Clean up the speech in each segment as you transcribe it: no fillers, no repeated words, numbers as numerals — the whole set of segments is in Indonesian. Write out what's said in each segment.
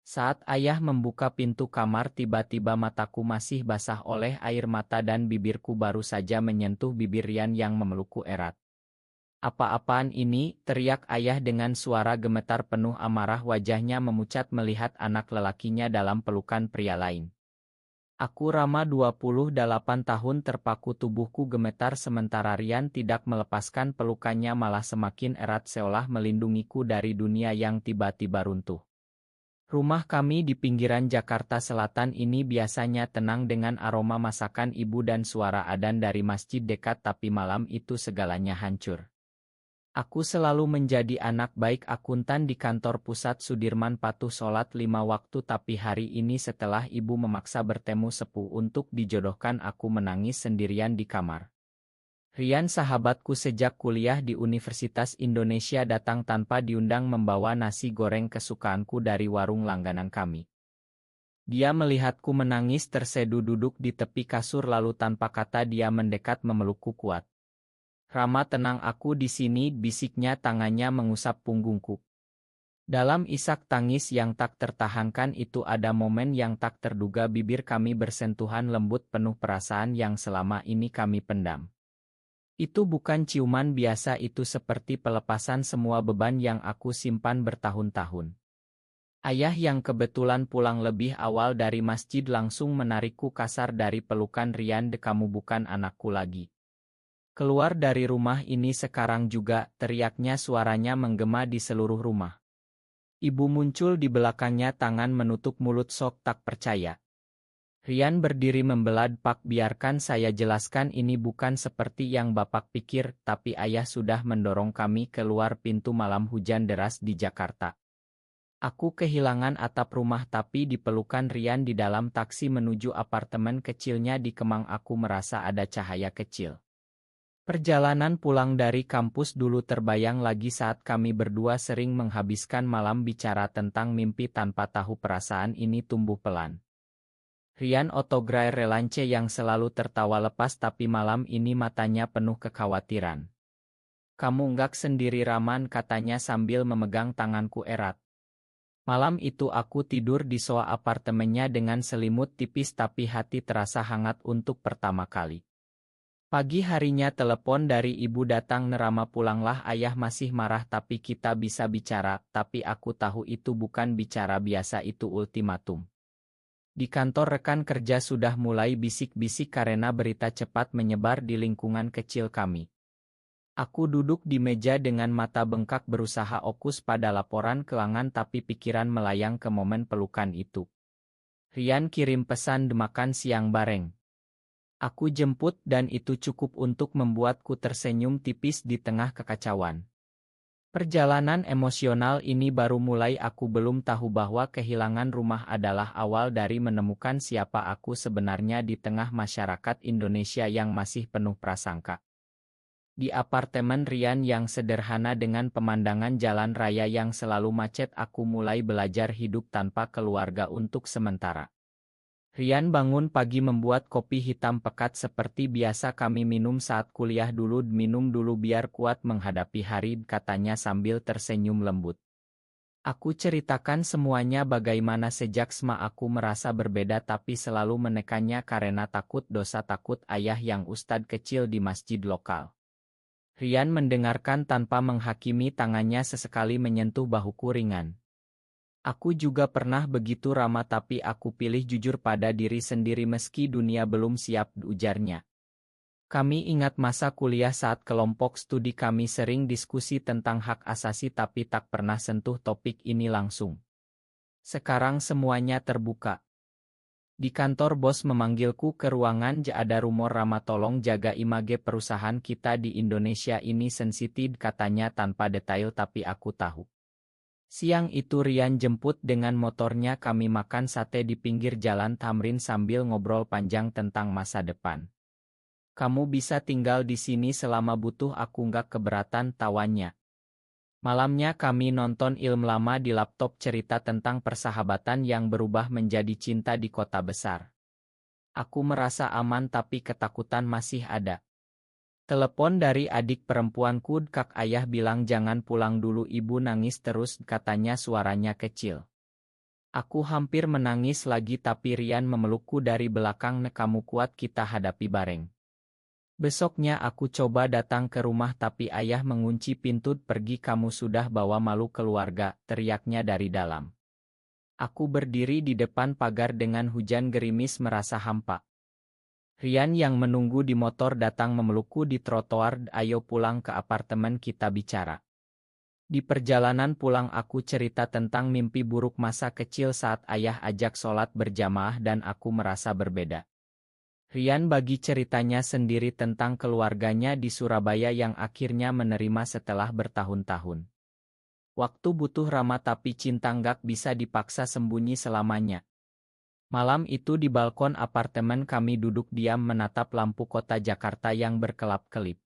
Saat ayah membuka pintu kamar tiba-tiba mataku masih basah oleh air mata dan bibirku baru saja menyentuh bibir Rian yang memelukku erat. "Apa-apaan ini?" teriak ayah dengan suara gemetar penuh amarah, wajahnya memucat melihat anak lelakinya dalam pelukan pria lain. Aku Rama 28 tahun terpaku, tubuhku gemetar sementara Rian tidak melepaskan pelukannya, malah semakin erat seolah melindungiku dari dunia yang tiba-tiba runtuh. Rumah kami di pinggiran Jakarta Selatan ini biasanya tenang dengan aroma masakan ibu dan suara adzan dari masjid dekat, tapi malam itu segalanya hancur. Aku selalu menjadi anak baik akuntan di kantor pusat Sudirman, patuh sholat 5 waktu, tapi hari ini setelah ibu memaksa bertemu sepuh untuk dijodohkan, aku menangis sendirian di kamar. Rian, sahabatku sejak kuliah di Universitas Indonesia, datang tanpa diundang membawa nasi goreng kesukaanku dari warung langganan kami. Dia melihatku menangis terseduh duduk di tepi kasur, lalu tanpa kata dia mendekat memelukku kuat. "Rama, tenang, aku di sini," bisiknya, tangannya mengusap punggungku. Dalam isak tangis yang tak tertahankan itu ada momen yang tak terduga, bibir kami bersentuhan lembut penuh perasaan yang selama ini kami pendam. Itu bukan ciuman biasa, itu seperti pelepasan semua beban yang aku simpan bertahun-tahun. Ayah yang kebetulan pulang lebih awal dari masjid langsung menarikku kasar dari pelukan Rian. "Kamu bukan anakku lagi. Keluar dari rumah ini sekarang juga," teriaknya, suaranya menggema di seluruh rumah. Ibu muncul di belakangnya, tangan menutup mulut sok tak percaya. Rian berdiri membelad. "Pak, biarkan saya jelaskan, ini bukan seperti yang Bapak pikir." Tapi ayah sudah mendorong kami keluar pintu. Malam hujan deras di Jakarta. Aku kehilangan atap rumah, tapi di pelukan Rian di dalam taksi menuju apartemen kecilnya di Kemang, aku merasa ada cahaya kecil. Perjalanan pulang dari kampus dulu terbayang lagi saat kami berdua sering menghabiskan malam bicara tentang mimpi tanpa tahu perasaan ini tumbuh pelan. Rian Otograir Relance yang selalu tertawa lepas, tapi malam ini matanya penuh kekhawatiran. "Kamu nggak sendiri, Raman," katanya sambil memegang tanganku erat. Malam itu aku tidur di sofa apartemennya dengan selimut tipis, tapi hati terasa hangat untuk pertama kali. Pagi harinya telepon dari ibu datang. "Rama, pulanglah, ayah masih marah, tapi kita bisa bicara." Tapi aku tahu itu bukan bicara biasa, itu ultimatum. Di kantor rekan kerja sudah mulai bisik-bisik karena berita cepat menyebar di lingkungan kecil kami. Aku duduk di meja dengan mata bengkak berusaha fokus pada laporan keuangan, tapi pikiran melayang ke momen pelukan itu. Rian kirim pesan, "Makan siang bareng." Aku jemput, dan itu cukup untuk membuatku tersenyum tipis di tengah kekacauan. Perjalanan emosional ini baru mulai. Aku belum tahu bahwa kehilangan rumah adalah awal dari menemukan siapa aku sebenarnya di tengah masyarakat Indonesia yang masih penuh prasangka. Di apartemen Rian yang sederhana dengan pemandangan jalan raya yang selalu macet, aku mulai belajar hidup tanpa keluarga untuk sementara. Rian bangun pagi membuat kopi hitam pekat seperti biasa kami minum saat kuliah dulu. "Minum dulu biar kuat menghadapi hari," katanya sambil tersenyum lembut. Aku ceritakan semuanya, bagaimana sejak SMA aku merasa berbeda tapi selalu menekannya karena takut dosa, takut ayah yang ustad kecil di masjid lokal. Rian mendengarkan tanpa menghakimi, tangannya sesekali menyentuh bahuku ringan. "Aku juga pernah begitu, Rama, tapi aku pilih jujur pada diri sendiri meski dunia belum siap," ujarnya. Kami ingat masa kuliah saat kelompok studi kami sering diskusi tentang hak asasi tapi tak pernah sentuh topik ini langsung. Sekarang semuanya terbuka. Di kantor bos memanggilku ke ruangan. "Ada rumor, Rama, tolong jaga image perusahaan kita di Indonesia ini sensitif," katanya tanpa detail, tapi aku tahu. Siang itu Rian jemput dengan motornya, kami makan sate di pinggir jalan Tamrin sambil ngobrol panjang tentang masa depan. "Kamu bisa tinggal di sini selama butuh aku, nggak keberatan," tawannya. Malamnya kami nonton film lama di laptop, cerita tentang persahabatan yang berubah menjadi cinta di kota besar. Aku merasa aman tapi ketakutan masih ada. Telepon dari adik perempuanku. "Kak, ayah bilang jangan pulang dulu, ibu nangis terus," katanya suaranya kecil. Aku hampir menangis lagi tapi Rian memelukku dari belakang. Kamu kuat, kita hadapi bareng. Besoknya aku coba datang ke rumah tapi ayah mengunci pintu. Pergi, kamu sudah bawa malu keluarga, teriaknya dari dalam. Aku berdiri di depan pagar dengan hujan gerimis merasa hampa. Rian yang menunggu di motor datang memelukku di trotoar. Ayo pulang ke apartemen, kita bicara. Di perjalanan pulang aku cerita tentang mimpi buruk masa kecil saat ayah ajak sholat berjamaah dan aku merasa berbeda. Rian bagi ceritanya sendiri tentang keluarganya di Surabaya yang akhirnya menerima setelah bertahun-tahun. Waktu butuh Rama tapi cinta nggak bisa dipaksa sembunyi selamanya. Malam itu di balkon apartemen kami duduk diam menatap lampu kota Jakarta yang berkelap-kelip.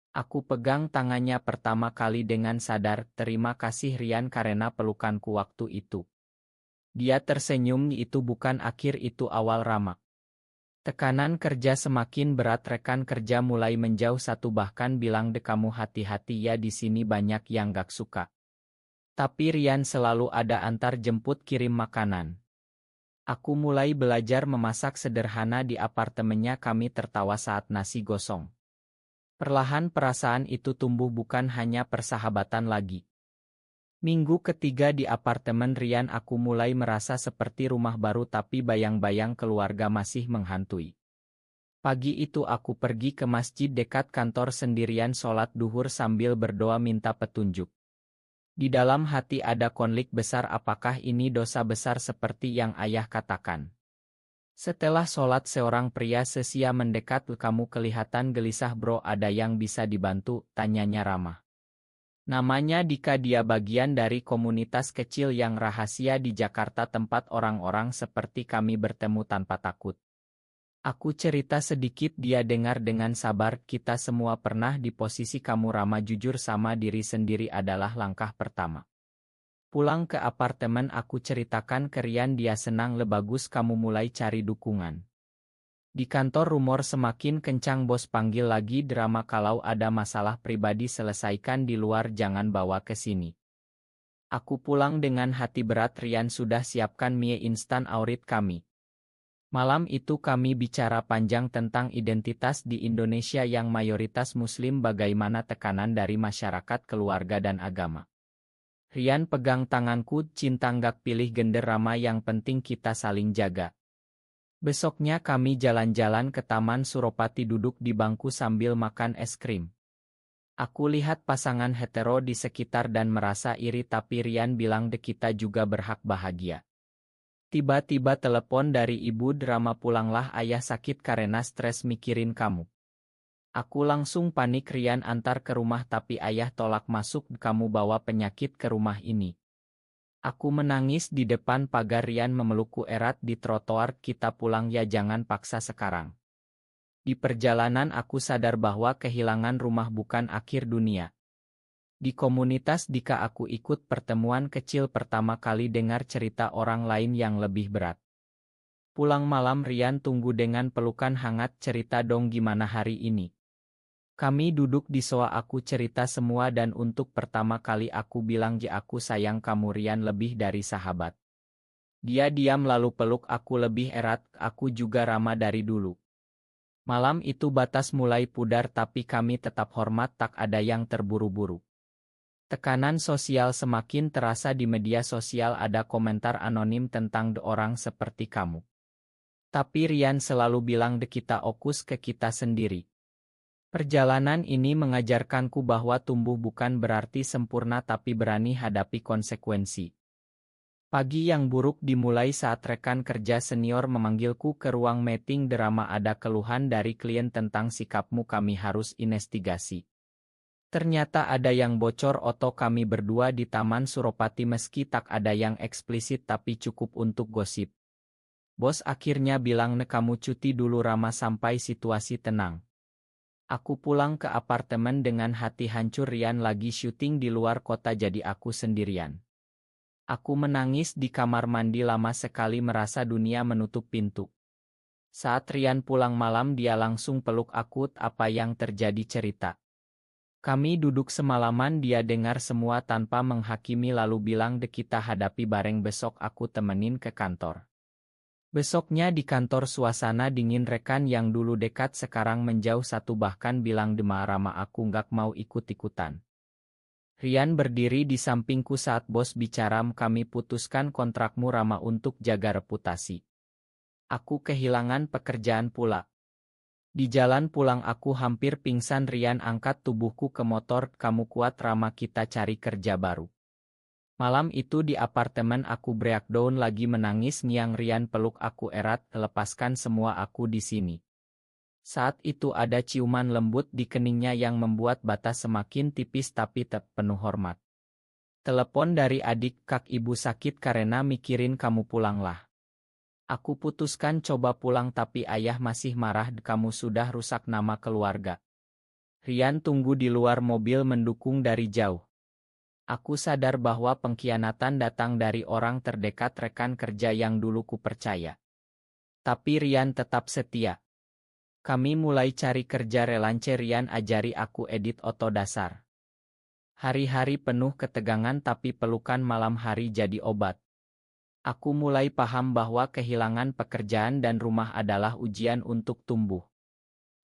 Aku pegang tangannya pertama kali dengan sadar. Terima kasih Rian karena pelukanku waktu itu. Dia tersenyum. Itu bukan akhir, itu awal, Rama. Tekanan kerja semakin berat, rekan kerja mulai menjauh, satu bahkan bilang kamu hati-hati ya, di sini banyak yang gak suka. Tapi Rian selalu ada, antar jemput, kirim makanan. Aku mulai belajar memasak sederhana di apartemennya, kami tertawa saat nasi gosong. Perlahan perasaan itu tumbuh, bukan hanya persahabatan lagi. Minggu ketiga di apartemen Rian aku mulai merasa seperti rumah baru, tapi bayang-bayang keluarga masih menghantui. Pagi itu aku pergi ke masjid dekat kantor sendirian, sholat duhur sambil berdoa minta petunjuk. Di dalam hati ada konflik besar, apakah ini dosa besar seperti yang ayah katakan? Setelah sholat seorang pria sesia mendekat. Kamu kelihatan gelisah bro, ada yang bisa dibantu? Tanyanya ramah. Namanya Dika, dia bagian dari komunitas kecil yang rahasia di Jakarta, tempat orang-orang seperti kami bertemu tanpa takut. Aku cerita sedikit, dia dengar dengan sabar. Kita semua pernah di posisi kamu Rama, jujur sama diri sendiri adalah langkah pertama. Pulang ke apartemen aku ceritakan ke Rian, dia senang. Bagus, kamu mulai cari dukungan. Di kantor rumor semakin kencang, bos panggil lagi drama, kalau ada masalah pribadi selesaikan di luar, jangan bawa ke sini. Aku pulang dengan hati berat. Rian sudah siapkan mie instan aurit kami. Malam itu kami bicara panjang tentang identitas di Indonesia yang mayoritas muslim, bagaimana tekanan dari masyarakat, keluarga dan agama. Rian pegang tanganku, cinta nggak pilih gender Rama, yang penting kita saling jaga. Besoknya kami jalan-jalan ke Taman Suropati, duduk di bangku sambil makan es krim. Aku lihat pasangan hetero di sekitar dan merasa iri, tapi Rian bilang kita juga berhak bahagia. Tiba-tiba telepon dari ibu, drama, pulanglah, ayah sakit karena stres mikirin kamu. Aku langsung panik, Rian antar ke rumah tapi ayah tolak masuk, kamu bawa penyakit ke rumah ini. Aku menangis di depan pagar, Rian memelukku erat di trotoar. Kita pulang ya, jangan paksa sekarang. Di perjalanan aku sadar bahwa kehilangan rumah bukan akhir dunia. Di komunitas Dika aku ikut pertemuan kecil pertama kali dengar cerita orang lain yang lebih berat. Pulang malam Rian tunggu dengan pelukan hangat, cerita dong gimana hari ini. Kami duduk di sofa, aku cerita semua dan untuk pertama kali aku bilang aku sayang kamu Rian, lebih dari sahabat. Dia diam lalu peluk aku lebih erat, aku juga Rama dari dulu. Malam itu batas mulai pudar tapi kami tetap hormat, tak ada yang terburu-buru. Tekanan sosial semakin terasa di media sosial, ada komentar anonim tentang orang seperti kamu. Tapi Rian selalu bilang kita fokus ke kita sendiri. Perjalanan ini mengajarkanku bahwa tumbuh bukan berarti sempurna tapi berani hadapi konsekuensi. Pagi yang buruk dimulai saat rekan kerja senior memanggilku ke ruang meeting, drama, ada keluhan dari klien tentang sikapmu, kami harus investigasi. Ternyata ada yang bocor foto kami berdua di Taman Suropati, meski tak ada yang eksplisit tapi cukup untuk gosip. Bos akhirnya bilang kamu cuti dulu Rama sampai situasi tenang. Aku pulang ke apartemen dengan hati hancur, Rian lagi syuting di luar kota jadi aku sendirian. Aku menangis di kamar mandi lama sekali, merasa dunia menutup pintu. Saat Rian pulang malam dia langsung peluk aku, apa yang terjadi, cerita. Kami duduk semalaman dia dengar semua tanpa menghakimi lalu bilang dek kita hadapi bareng besok aku temenin ke kantor. Besoknya di kantor suasana dingin rekan yang dulu dekat sekarang menjauh satu bahkan bilang Dema Rama aku nggak mau ikut-ikutan. Rian berdiri di sampingku saat bos bicara kami putuskan kontrakmu Rama untuk jaga reputasi. Aku kehilangan pekerjaan pula. Di jalan pulang aku hampir pingsan Rian angkat tubuhku ke motor kamu kuat Rama kita cari kerja baru. Malam itu di apartemen aku breakdown lagi menangis ngiang Rian peluk aku erat lepaskan semua aku di sini. Saat itu ada ciuman lembut di keningnya yang membuat batas semakin tipis tapi tetap penuh hormat. Telepon dari adik kak ibu sakit karena mikirin kamu pulanglah. Aku putuskan coba pulang tapi ayah masih marah kamu sudah rusak nama keluarga. Rian tunggu di luar mobil mendukung dari jauh. Aku sadar bahwa pengkhianatan datang dari orang terdekat rekan kerja yang dulu ku percaya. Tapi Rian tetap setia. Kami mulai cari kerja relance Rian ajari aku edit oto dasar. Hari-hari penuh ketegangan tapi pelukan malam hari jadi obat. Aku mulai paham bahwa kehilangan pekerjaan dan rumah adalah ujian untuk tumbuh.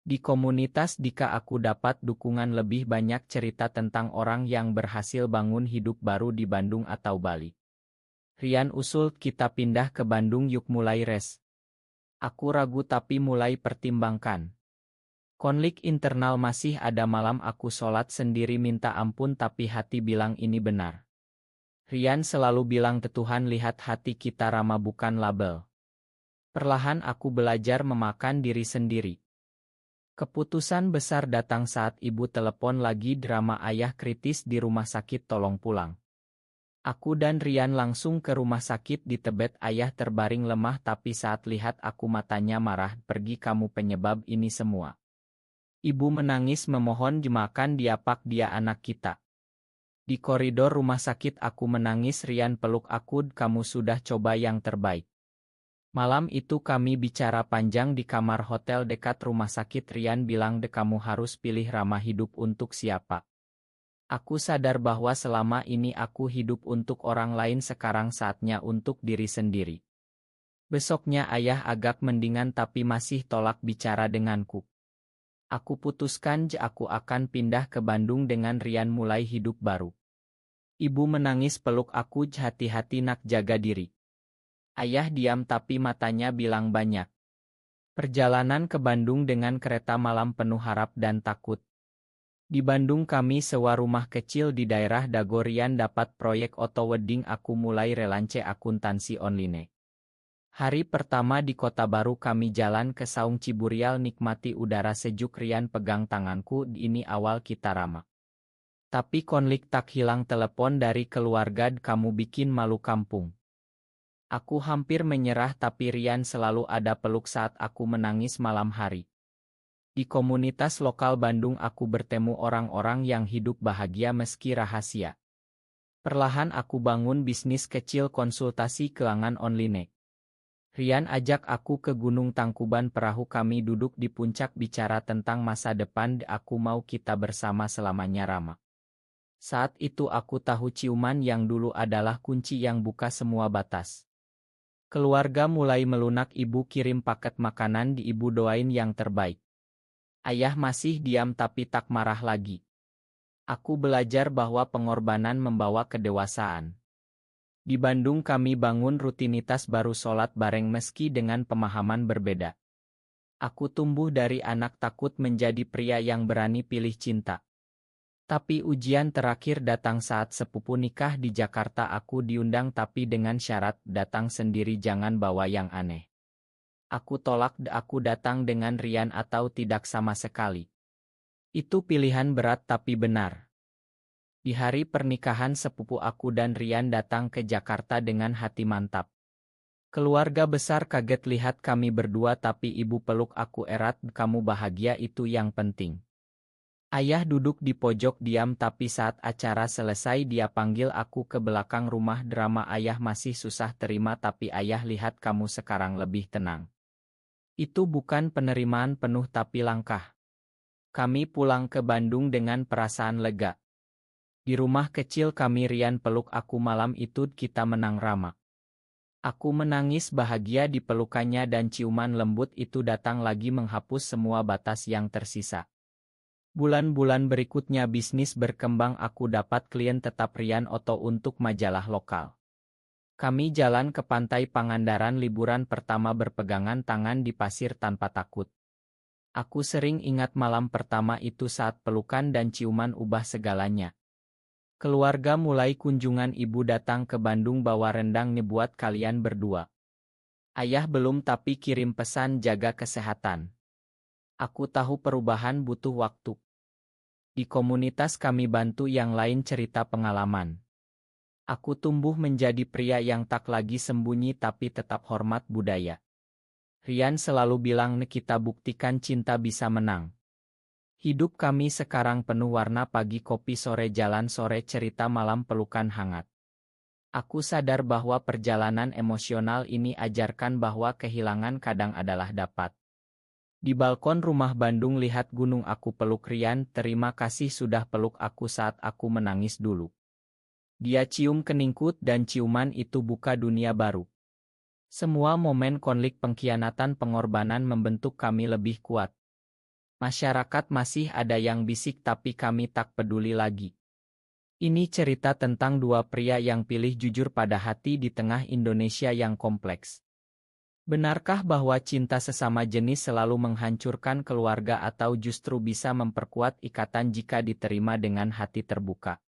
Di komunitas Dika aku dapat dukungan lebih banyak cerita tentang orang yang berhasil bangun hidup baru di Bandung atau Bali. Rian usul kita pindah ke Bandung yuk mulai res. Aku ragu tapi mulai pertimbangkan. Konflik internal masih ada malam aku sholat sendiri minta ampun tapi hati bilang ini benar. Rian selalu bilang ke Tuhan lihat hati kita Rama bukan label. Perlahan aku belajar memakan diri sendiri. Keputusan besar datang saat ibu telepon lagi drama ayah kritis di rumah sakit tolong pulang. Aku dan Rian langsung ke rumah sakit di Tebet ayah terbaring lemah tapi saat lihat aku matanya marah pergi kamu penyebab ini semua. Ibu menangis memohon jemakan diapak dia anak kita. Di koridor rumah sakit aku menangis Rian peluk aku kamu sudah coba yang terbaik. Malam itu kami bicara panjang di kamar hotel dekat rumah sakit Rian bilang kamu harus pilih ramah hidup untuk siapa. Aku sadar bahwa selama ini aku hidup untuk orang lain sekarang saatnya untuk diri sendiri. Besoknya ayah agak mendingan tapi masih tolak bicara denganku. Aku putuskan aku akan pindah ke Bandung dengan Rian mulai hidup baru. Ibu menangis peluk aku hati-hati nak jaga diri. Ayah diam tapi matanya bilang banyak. Perjalanan ke Bandung dengan kereta malam penuh harap dan takut. Di Bandung kami sewa rumah kecil di daerah Dago Rian dapat proyek auto wedding aku mulai relance akuntansi online. Hari pertama di kota baru kami jalan ke Saung Ciburial nikmati udara sejuk Rian pegang tanganku ini awal kita Rama. Tapi konflik tak hilang telepon dari keluarga kamu bikin malu kampung. Aku hampir menyerah tapi Rian selalu ada peluk saat aku menangis malam hari. Di komunitas lokal Bandung aku bertemu orang-orang yang hidup bahagia meski rahasia. Perlahan aku bangun bisnis kecil konsultasi keuangan online. Rian ajak aku ke Gunung Tangkuban perahu kami duduk di puncak bicara tentang masa depan aku mau kita bersama selamanya Rama. Saat itu aku tahu ciuman yang dulu adalah kunci yang buka semua batas. Keluarga mulai melunak ibu kirim paket makanan di ibu doain yang terbaik. Ayah masih diam tapi tak marah lagi. Aku belajar bahwa pengorbanan membawa kedewasaan. Di Bandung kami bangun rutinitas baru sholat bareng meski dengan pemahaman berbeda. Aku tumbuh dari anak takut menjadi pria yang berani pilih cinta. Tapi ujian terakhir datang saat sepupu nikah di Jakarta aku diundang tapi dengan syarat datang sendiri jangan bawa yang aneh. Aku tolak aku datang dengan Rian atau tidak sama sekali. Itu pilihan berat tapi benar. Di hari pernikahan sepupu aku dan Rian datang ke Jakarta dengan hati mantap. Keluarga besar kaget lihat kami berdua tapi ibu peluk aku erat kamu bahagia itu yang penting. Ayah duduk di pojok diam tapi saat acara selesai dia panggil aku ke belakang rumah drama ayah masih susah terima tapi ayah lihat kamu sekarang lebih tenang. Itu bukan penerimaan penuh tapi langkah. Kami pulang ke Bandung dengan perasaan lega. Di rumah kecil kami Rian peluk aku malam itu kita menang ramak. Aku menangis bahagia di pelukannya dan ciuman lembut itu datang lagi menghapus semua batas yang tersisa. Bulan-bulan berikutnya bisnis berkembang aku dapat klien tetap Rian Oto untuk majalah lokal. Kami jalan ke pantai Pangandaran liburan pertama berpegangan tangan di pasir tanpa takut. Aku sering ingat malam pertama itu saat pelukan dan ciuman ubah segalanya. Keluarga mulai kunjungan ibu datang ke Bandung bawa rendang ngebuat kalian berdua. Ayah belum tapi kirim pesan jaga kesehatan. Aku tahu perubahan butuh waktu. Di komunitas kami bantu yang lain cerita pengalaman. Aku tumbuh menjadi pria yang tak lagi sembunyi tapi tetap hormat budaya. Rian selalu bilang kita buktikan cinta bisa menang. Hidup kami sekarang penuh warna pagi kopi sore jalan sore cerita malam pelukan hangat. Aku sadar bahwa perjalanan emosional ini ajarkan bahwa kehilangan kadang adalah dapat. Di balkon rumah Bandung lihat gunung aku peluk Rian, terima kasih sudah peluk aku saat aku menangis dulu. Dia cium keningku dan ciuman itu buka dunia baru. Semua momen konflik pengkhianatan pengorbanan membentuk kami lebih kuat. Masyarakat masih ada yang bisik tapi kami tak peduli lagi. Ini cerita tentang dua pria yang pilih jujur pada hati di tengah Indonesia yang kompleks. Benarkah bahwa cinta sesama jenis selalu menghancurkan keluarga atau justru bisa memperkuat ikatan jika diterima dengan hati terbuka?